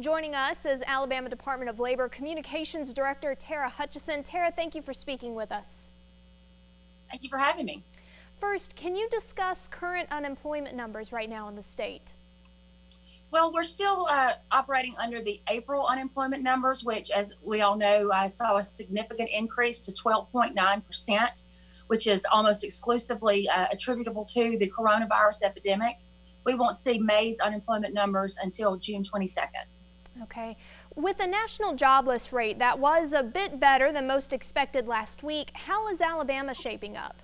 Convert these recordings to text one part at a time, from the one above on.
Joining us is Alabama Department of Labor Communications Director Tara Hutchison. Tara, thank you for speaking with us. Thank you for having me. First, can you discuss current unemployment numbers right now in the state? Well, we're still operating under the April unemployment numbers, which, as we all know, saw a significant increase to 12.9%, which is almost exclusively attributable to the coronavirus epidemic. We won't see May's unemployment numbers until June 22nd. Okay. With the national jobless rate, that was a bit better than most expected last week. How is Alabama shaping up?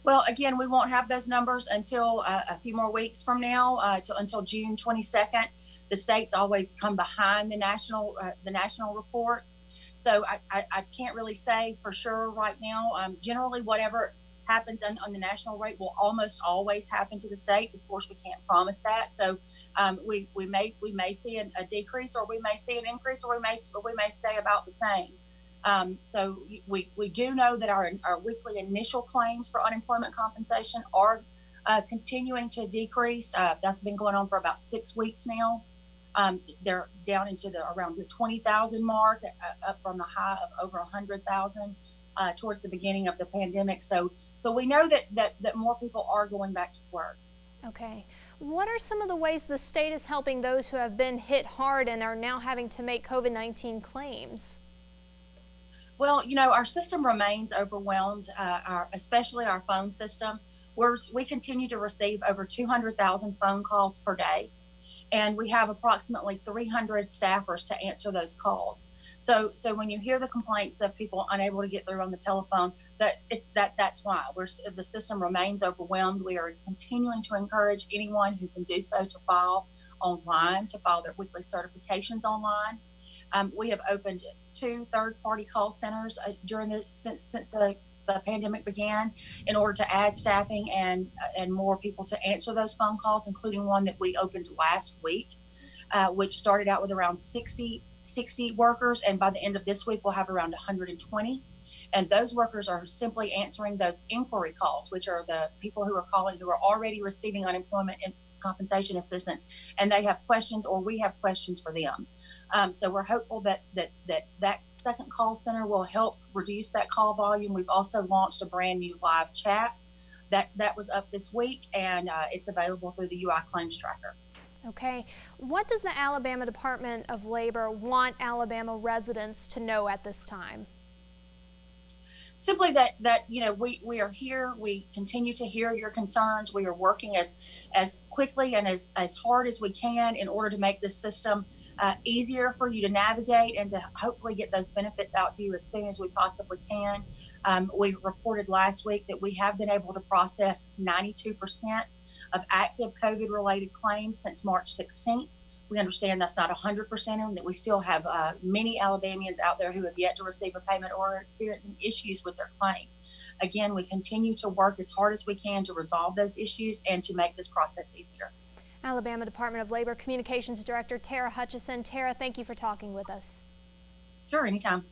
Well, again, we won't have those numbers until a few more weeks from now, until June 22nd. The states always come behind the national reports. So I can't really say for sure right now. Generally, whatever happens on the national rate will almost always happen to the states. Of course, we can't promise that. So we may see a decrease, or we may see an increase, or we may stay about the same. So we do know that our weekly initial claims for unemployment compensation are continuing to decrease. That's been going on for about 6 weeks now. They're down into around the 20,000 mark, up from the high of over 100,000 towards the beginning of the pandemic. So we know that more people are going back to work. Okay. What are some of the ways the state is helping those who have been hit hard and are now having to make COVID-19 claims? Well, our system remains overwhelmed, especially our phone system. We continue to receive over 200,000 phone calls per day, and we have approximately 300 staffers to answer those calls. So when you hear the complaints of people unable to get through on the telephone, that's why the system remains overwhelmed. We are continuing to encourage anyone who can do so to file online, to file their weekly certifications online. We have opened 2 third-party call centers since the pandemic began, in order to add staffing and more people to answer those phone calls, including one that we opened last week, which started out with around 60 workers, and by the end of this week we'll have around 120. And those workers are simply answering those inquiry calls, which are the people who are calling who are already receiving unemployment and compensation assistance, and they have questions, or we have questions for them. So we're hopeful that second call center will help reduce that call volume. We've also launched a brand new live chat that was up this week, and it's available through the UI Claims Tracker. Okay. What does the Alabama Department of Labor want Alabama residents to know at this time? Simply that we are here. We continue to hear your concerns. We are working as quickly and as hard as we can in order to make this system easier for you to navigate, and to hopefully get those benefits out to you as soon as we possibly can. We reported last week that we have been able to process 92% of active COVID-related claims since March 16th. We understand that's not 100%, and that we still have many Alabamians out there who have yet to receive a payment or are experiencing issues with their claim. Again, we continue to work as hard as we can to resolve those issues and to make this process easier. Alabama Department of Labor Communications Director Tara Hutchison. Tara, thank you for talking with us. Sure, anytime.